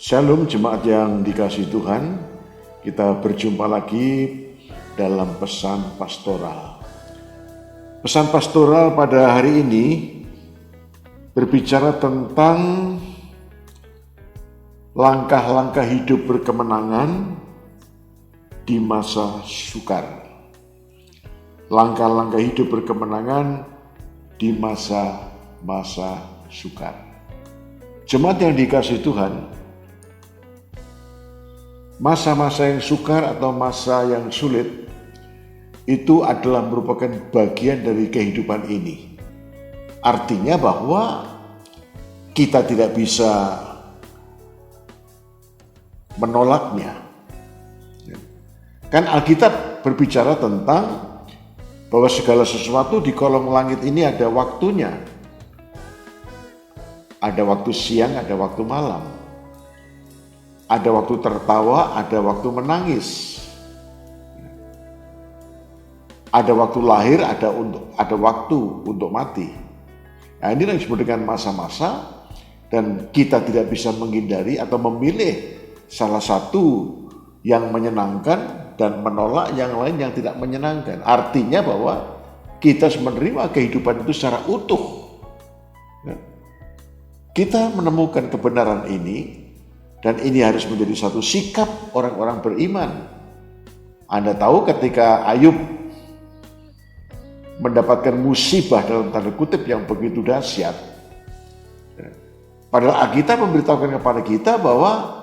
Shalom jemaat yang dikasihi Tuhan, kita berjumpa lagi dalam pesan pastoral. Pesan pastoral pada hari ini berbicara tentang langkah-langkah hidup berkemenangan di masa sukar. Langkah-langkah hidup berkemenangan di masa-masa sukar. Jemaat yang dikasihi Tuhan, masa-masa yang sukar atau masa yang sulit itu adalah merupakan bagian dari kehidupan ini. Artinya bahwa kita tidak bisa menolaknya. Kan Alkitab berbicara tentang bahwa segala sesuatu di kolong langit ini ada waktunya. Ada waktu siang, ada waktu malam. Ada waktu tertawa, ada waktu menangis. Ada waktu lahir, ada waktu untuk mati. Nah, ini yang disebut dengan masa-masa, dan kita tidak bisa menghindari atau memilih salah satu yang menyenangkan dan menolak yang lain yang tidak menyenangkan. Artinya bahwa kita menerima kehidupan itu secara utuh. Kita menemukan kebenaran ini, dan ini harus menjadi satu sikap orang-orang beriman. Anda tahu ketika Ayub mendapatkan musibah dalam tanda kutip yang begitu dahsyat. Padahal Alkitab memberitahukan kepada kita bahwa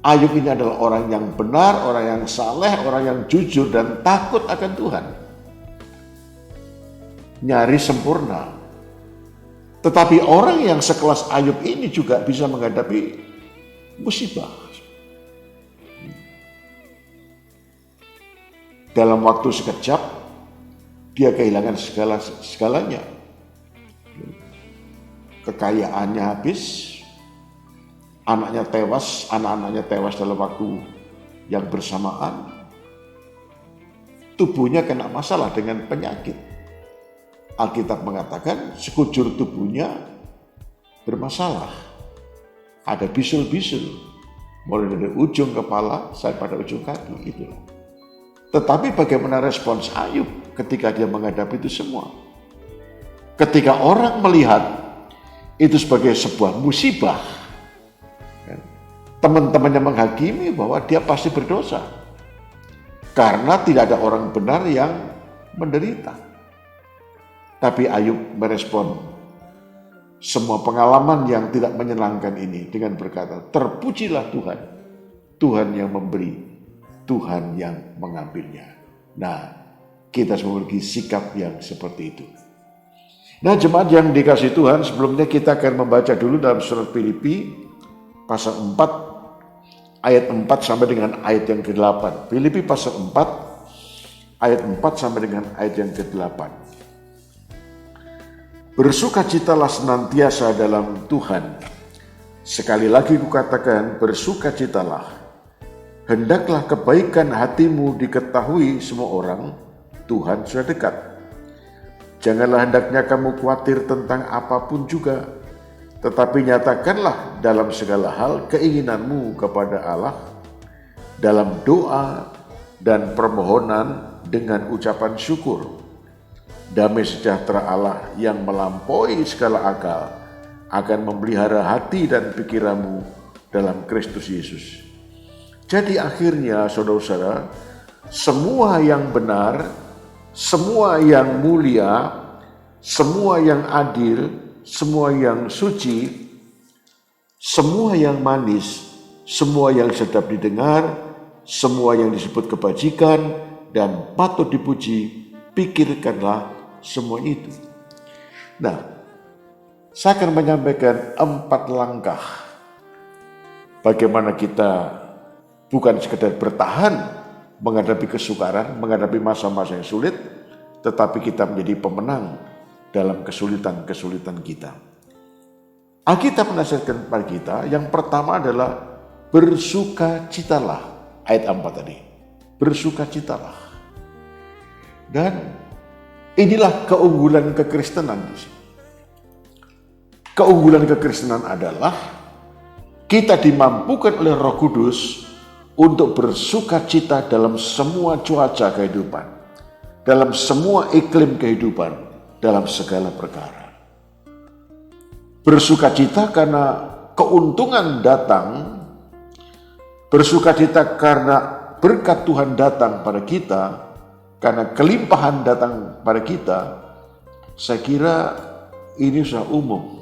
Ayub ini adalah orang yang benar, orang yang saleh, orang yang jujur dan takut akan Tuhan. Nyaris sempurna. Tetapi orang yang sekelas Ayub ini juga bisa menghadapi musibah. Dalam waktu sekejap, dia kehilangan segalanya. Kekayaannya habis, anak-anaknya tewas dalam waktu yang bersamaan. Tubuhnya kena masalah dengan penyakit. Alkitab mengatakan sekujur tubuhnya bermasalah. Ada bisul-bisul, mulai dari ujung kepala sampai pada ujung kaki, itulah. Tetapi bagaimana respons Ayub ketika dia menghadapi itu semua? Ketika orang melihat itu sebagai sebuah musibah, teman-temannya menghakimi bahwa dia pasti berdosa. Karena tidak ada orang benar yang menderita. Tapi Ayub merespon semua pengalaman yang tidak menyenangkan ini dengan berkata, terpujilah Tuhan, Tuhan yang memberi, Tuhan yang mengambilnya. Nah, kita semua memiliki sikap yang seperti itu. Nah, jemaat yang dikasihi Tuhan, sebelumnya kita akan membaca dulu dalam surat Filipi pasal 4 ayat 4 sampai dengan ayat yang ke-8. Filipi pasal 4 ayat 4 sampai dengan ayat yang ke-8. Bersukacitalah senantiasa dalam Tuhan. Sekali lagi kukatakan, bersukacitalah. Hendaklah kebaikan hatimu diketahui semua orang, Tuhan sudah dekat. Janganlah hendaknya kamu khawatir tentang apapun juga, tetapi nyatakanlah dalam segala hal keinginanmu kepada Allah, dalam doa dan permohonan dengan ucapan syukur. Damai sejahtera Allah yang melampaui segala akal akan memelihara hati dan pikiranmu dalam Kristus Yesus. Jadi akhirnya saudara-saudara, semua yang benar, semua yang mulia, semua yang adil, semua yang suci, semua yang manis, semua yang sedap didengar, semua yang disebut kebajikan dan patut dipuji, pikirkanlah semua itu. Nah, saya akan menyampaikan 4 langkah bagaimana kita bukan sekedar bertahan menghadapi kesukaran, menghadapi masa-masa yang sulit, tetapi kita menjadi pemenang dalam kesulitan-kesulitan kita. Alkitab menasihatkan kepada kita, yang pertama adalah bersukacitalah. Ayat 4 tadi, bersukacitalah. Dan inilah keunggulan kekristenan. Keunggulan kekristenan adalah kita dimampukan oleh Roh Kudus untuk bersukacita dalam semua cuaca kehidupan, dalam semua iklim kehidupan, dalam segala perkara. Bersukacita karena keuntungan datang, bersukacita karena berkat Tuhan datang pada kita, karena kelimpahan datang pada kita, saya kira ini sudah umum.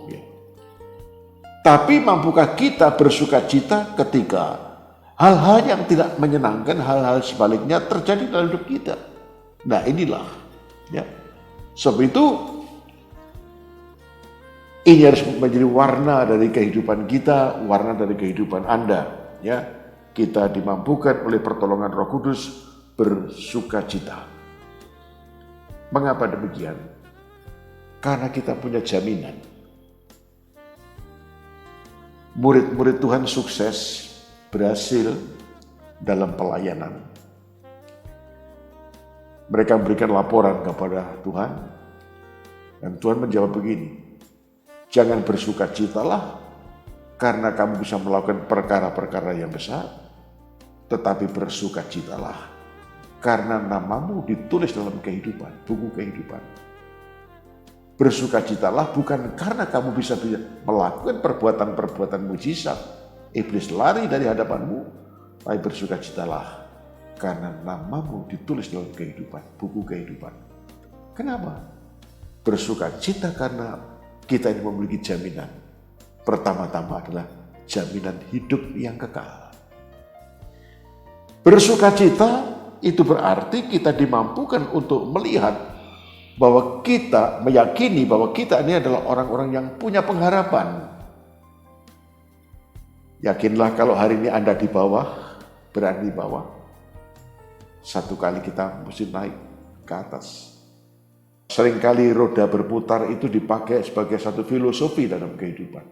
Tapi mampukah kita bersukacita ketika hal-hal yang tidak menyenangkan, hal-hal sebaliknya terjadi dalam hidup kita? Nah inilah, ya. Sebab itu ini harus menjadi warna dari kehidupan kita, warna dari kehidupan Anda. Ya, kita dimampukan oleh pertolongan Roh Kudus bersukacita. Mengapa demikian? Karena kita punya jaminan. Murid-murid Tuhan sukses, berhasil dalam pelayanan. Mereka memberikan laporan kepada Tuhan, dan Tuhan menjawab begini, jangan bersukacitalah karena kamu bisa melakukan perkara-perkara yang besar, tetapi bersukacitalah karena namamu ditulis dalam kehidupan, buku kehidupan. Bersukacitalah bukan karena kamu bisa melakukan perbuatan-perbuatan mujizat, iblis lari dari hadapanmu, tapi bersukacitalah karena namamu ditulis dalam kehidupan, buku kehidupan. Kenapa? Bersukacita karena kita ini memiliki jaminan. Pertama-tama adalah jaminan hidup yang kekal. Bersukacita itu berarti kita dimampukan untuk melihat bahwa kita meyakini bahwa kita ini adalah orang-orang yang punya pengharapan. Yakinlah kalau hari ini Anda di bawah, berada di bawah, satu kali kita mesti naik ke atas. Seringkali roda berputar itu dipakai sebagai satu filosofi dalam kehidupan.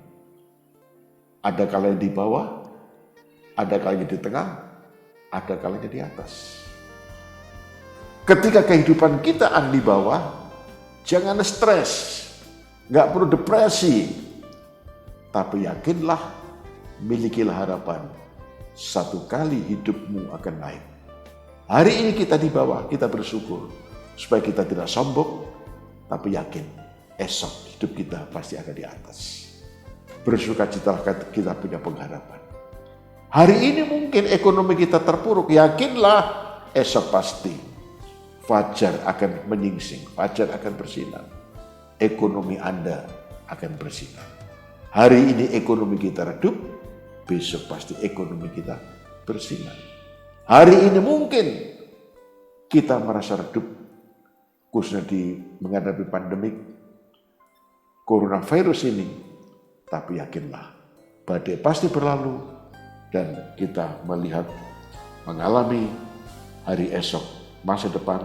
Ada kalanya di bawah, ada kalanya di tengah, ada kalanya di atas. Ketika kehidupan kita ada di bawah, jangan stres, nggak perlu depresi, tapi yakinlah, milikilah harapan, satu kali hidupmu akan naik. Hari ini kita di bawah, kita bersyukur, supaya kita tidak sombong, tapi yakin, esok hidup kita pasti akan di atas. Bersukacitalah kita punya pengharapan. Hari ini mungkin ekonomi kita terpuruk, yakinlah, esok pasti fajar akan menyingsing, fajar akan bersinar. Ekonomi Anda akan bersinar. Hari ini ekonomi kita redup, besok pasti ekonomi kita bersinar. Hari ini mungkin kita merasa redup, khususnya menghadapi pandemik coronavirus ini, tapi yakinlah, badai pasti berlalu dan kita melihat, mengalami hari esok, masa depan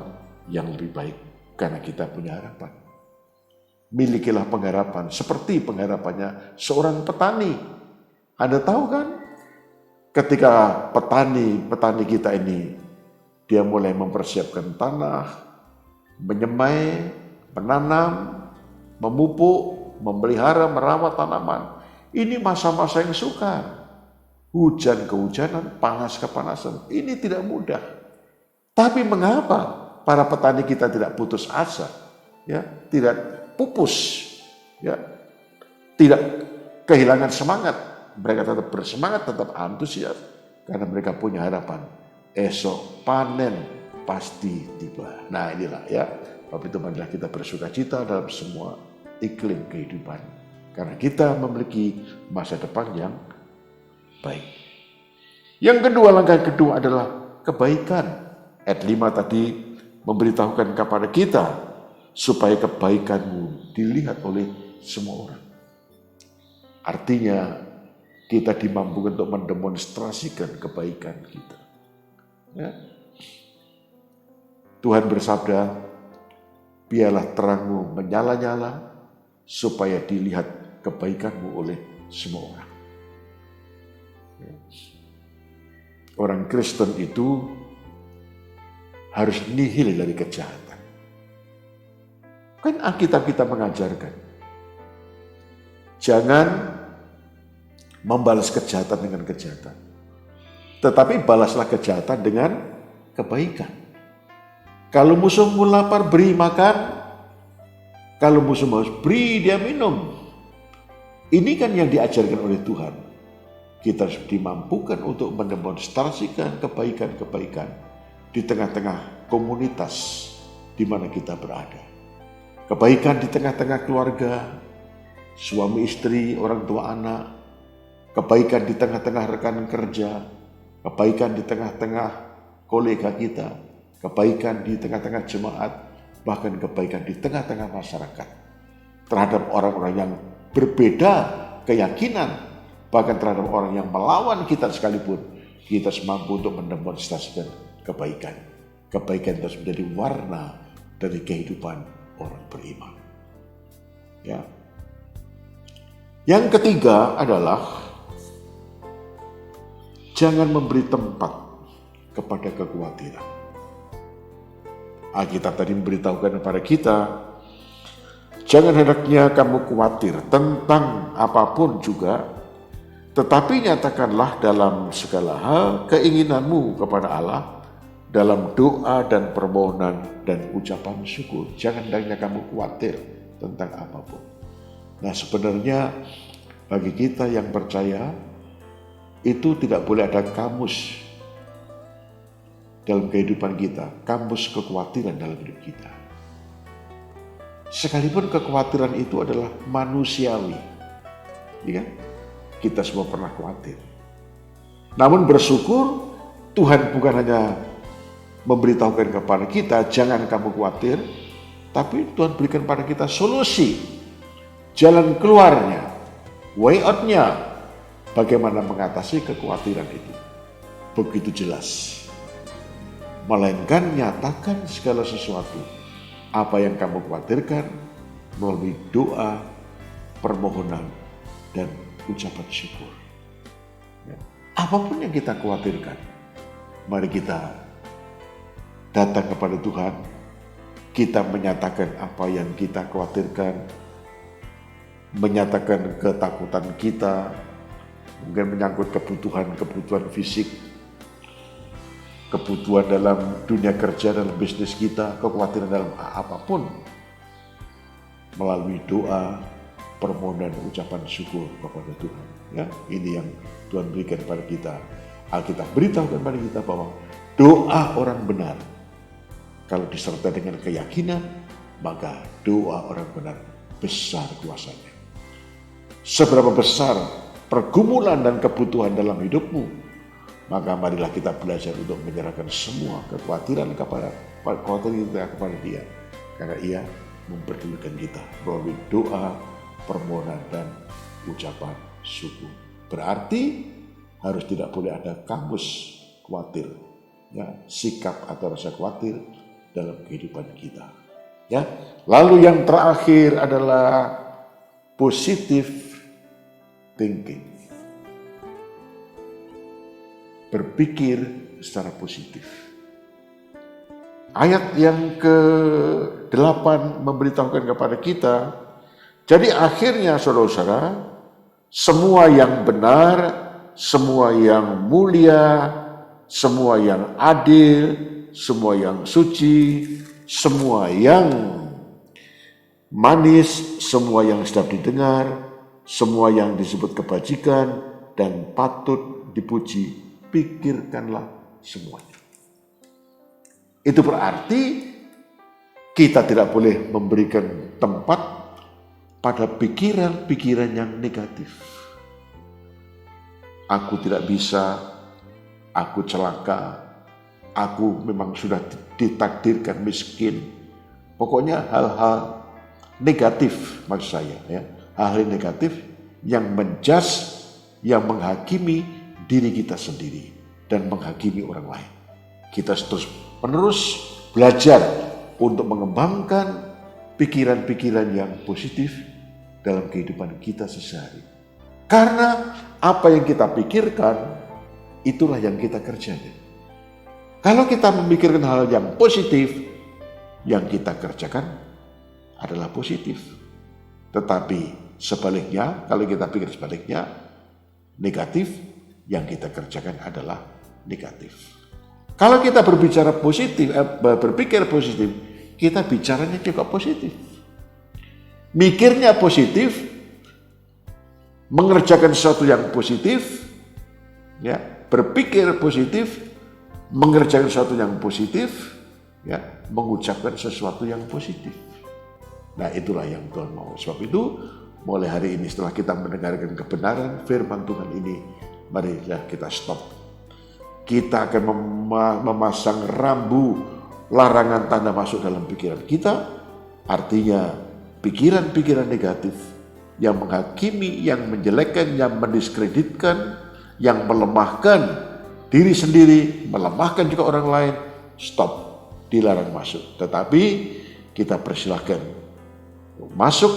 yang lebih baik karena kita punya harapan. Milikilah pengharapan seperti pengharapannya seorang petani. Anda tahu kan? Ketika petani kita ini dia mulai mempersiapkan tanah, menyemai, menanam, memupuk, memelihara, merawat tanaman. Ini masa-masa yang sukar. Hujan kehujanan, panas kepanasan. Ini tidak mudah. Tapi mengapa para petani kita tidak putus asa, ya, tidak pupus, ya, tidak kehilangan semangat? Mereka tetap bersemangat, tetap antusias, karena mereka punya harapan. Esok panen pasti tiba. Nah inilah ya, sebab itu marilah kita bersukacita dalam semua iklim kehidupan, karena kita memiliki masa depan yang baik. Yang kedua, langkah kedua adalah kebaikan. Ayat 5 tadi memberitahukan kepada kita supaya kebaikanmu dilihat oleh semua orang. Artinya kita dimampukan untuk mendemonstrasikan kebaikan kita. Ya. Tuhan bersabda, biarlah terangmu menyala-nyala supaya dilihat kebaikanmu oleh semua orang. Ya. Orang Kristen itu harus nihil dari kejahatan. Kan Alkitab kita mengajarkan, jangan membalas kejahatan dengan kejahatan. Tetapi balaslah kejahatan dengan kebaikan. Kalau musuhmu lapar, beri makan. Kalau musuhmu haus, beri dia minum. Ini kan yang diajarkan oleh Tuhan. Kita harus dimampukan untuk mendemonstrasikan kebaikan-kebaikan di tengah-tengah komunitas di mana kita berada. Kebaikan di tengah-tengah keluarga, suami istri, orang tua anak, kebaikan di tengah-tengah rekan kerja, kebaikan di tengah-tengah kolega kita, kebaikan di tengah-tengah jemaat, bahkan kebaikan di tengah-tengah masyarakat terhadap orang-orang yang berbeda keyakinan, bahkan terhadap orang yang melawan kita sekalipun, kita mampu untuk mendemonstrasikan kebaikan. Kebaikan itu menjadi warna dari kehidupan orang beriman. Ya. Yang ketiga adalah jangan memberi tempat kepada kekhawatiran. Alkitab tadi memberitahukan kepada kita, jangan hendaknya kamu khawatir tentang apapun juga, tetapi nyatakanlah dalam segala hal keinginanmu kepada Allah dalam doa dan permohonan dan ucapan syukur. Jangan hendaknya kamu khawatir tentang apapun. Nah, sebenarnya bagi kita yang percaya itu tidak boleh ada kamus dalam kehidupan kita, kamus kekhawatiran dalam hidup kita. Sekalipun kekhawatiran itu adalah manusiawi, ya kan? Kita semua pernah khawatir. Namun bersyukur Tuhan bukan hanya memberitahukan kepada kita jangan kamu khawatir, tapi Tuhan berikan pada kita solusi, jalan keluarnya, way out-nya, bagaimana mengatasi kekhawatiran itu. Begitu jelas. Melainkan nyatakan segala sesuatu apa yang kamu khawatirkan melalui doa, permohonan, dan ucapan syukur. Ya. Apapun yang kita khawatirkan, mari kita datang kepada Tuhan, kita menyatakan apa yang kita khawatirkan, menyatakan ketakutan kita, mungkin menyangkut kebutuhan fisik, kebutuhan dalam dunia kerja, dalam bisnis kita, kekhawatiran dalam apapun, melalui doa, permohonan, ucapan syukur kepada Tuhan. Ya, ini yang Tuhan berikan kepada kita. Alkitab beritahukan kepada kita bahwa doa orang benar, kalau disertai dengan keyakinan, maka doa orang benar besar kuasanya. Seberapa besar pergumulan dan kebutuhan dalam hidupmu, maka marilah kita belajar untuk menyerahkan semua kekhawatiran kita kepada Dia, karena Ia memperdulikan kita melalui doa, permohonan, dan ucapan syukur. Berarti harus tidak boleh ada kamus khawatir, ya, sikap atau rasa khawatir dalam kehidupan kita. Ya, lalu yang terakhir adalah positive thinking. Berpikir secara positif. Ayat yang ke-8 memberitahukan kepada kita, jadi akhirnya saudara-saudara, semua yang benar, semua yang mulia, semua yang adil, semua yang suci, semua yang manis, semua yang sedap didengar, semua yang disebut kebajikan dan patut dipuji, pikirkanlah semuanya. Itu berarti kita tidak boleh memberikan tempat pada pikiran-pikiran yang negatif. Aku tidak bisa, aku celaka, aku memang sudah ditakdirkan miskin. Pokoknya hal-hal negatif maksud saya, ya. Hal-hal negatif yang menjudge, yang menghakimi diri kita sendiri dan menghakimi orang lain. Kita terus menerus belajar untuk mengembangkan pikiran-pikiran yang positif dalam kehidupan kita sehari-hari. Karena apa yang kita pikirkan, itulah yang kita kerjakan. Kalau kita memikirkan hal yang positif, yang kita kerjakan adalah positif. Tetapi sebaliknya, kalau kita pikir sebaliknya, negatif, yang kita kerjakan adalah negatif. Kalau kita berbicara positif, berpikir positif, kita bicaranya juga positif. Mikirnya positif, mengerjakan sesuatu yang positif, ya, berpikir positif, mengerjakan sesuatu yang positif, ya, mengucapkan sesuatu yang positif. Nah, itulah yang Tuhan mau. Sebab itu, mulai hari ini setelah kita mendengarkan kebenaran firman Tuhan ini, marilah kita stop. Kita akan memasang rambu larangan tanda masuk dalam pikiran kita. Artinya pikiran-pikiran negatif yang menghakimi, yang menjelekkan, yang mendiskreditkan, yang melemahkan diri sendiri, melemahkan juga orang lain, stop, dilarang masuk. Tetapi kita persilahkan masuk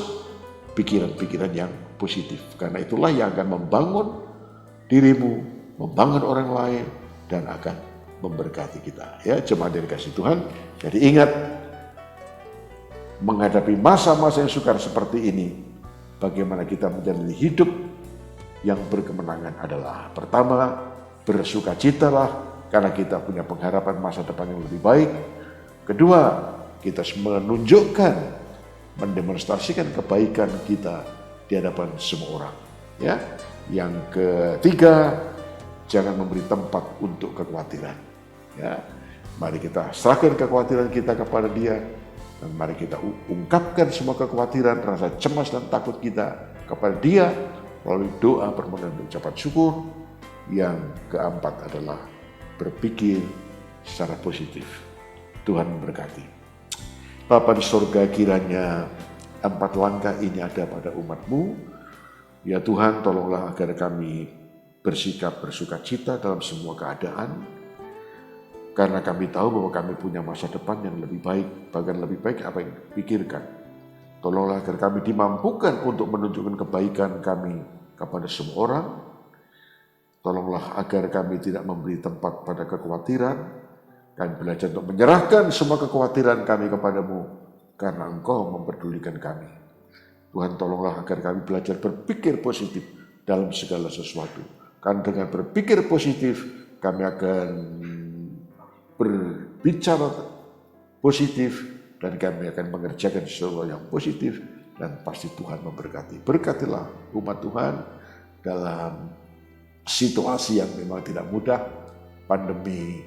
pikiran-pikiran yang positif. Karena itulah yang akan membangun dirimu, membangun orang lain, dan akan memberkati kita. Ya, jemaat yang dikasihi Tuhan. Jadi ingat, menghadapi masa-masa yang sukar seperti ini, bagaimana kita menjalani hidup yang berkemenangan adalah pertama, bersukacitalah karena kita punya pengharapan masa depan yang lebih baik. Kedua, kita menunjukkan, mendemonstrasikan kebaikan kita di hadapan semua orang. Ya, yang ketiga, jangan memberi tempat untuk kekhawatiran. Ya, mari kita serahkan kekhawatiran kita kepada Dia, dan mari kita ungkapkan semua kekhawatiran, rasa cemas dan takut kita kepada Dia melalui doa, permohonan, dan ucapan syukur. Yang keempat adalah berpikir secara positif. Tuhan memberkati. Bapa di surga, kiranya 4 langkah ini ada pada umat-Mu. Ya Tuhan, tolonglah agar kami bersikap bersukacita dalam semua keadaan, karena kami tahu bahwa kami punya masa depan yang lebih baik, bahkan lebih baik apa yang pikirkan. Tolonglah agar kami dimampukan untuk menunjukkan kebaikan kami kepada semua orang. Tolonglah agar kami tidak memberi tempat pada kekhawatiran. Kami belajar untuk menyerahkan semua kekhawatiran kami kepadamu, karena Engkau memperdulikan kami. Tuhan, tolonglah agar kami belajar berpikir positif dalam segala sesuatu. Karena dengan berpikir positif, kami akan berbicara positif, dan kami akan mengerjakan sesuatu yang positif, dan pasti Tuhan memberkati. Berkatilah umat Tuhan dalam situasi yang memang tidak mudah, pandemi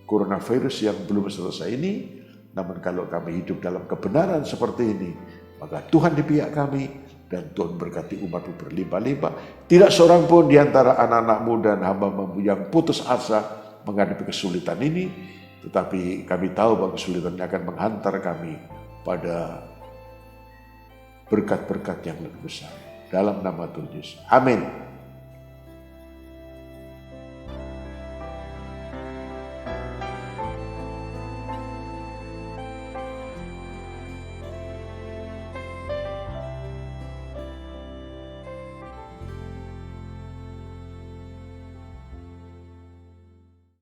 coronavirus yang belum selesai ini. Namun kalau kami hidup dalam kebenaran seperti ini, maka Tuhan di pihak kami, dan Tuhan berkati umat-Mu berlimpah-limpah. Tidak seorang pun di antara anak-anak-Mu dan hamba-Mu yang putus asa menghadapi kesulitan ini, tetapi kami tahu bahwa kesulitannya akan menghantar kami pada berkat-berkat yang lebih besar. Dalam nama Tuhan Yesus. Amin.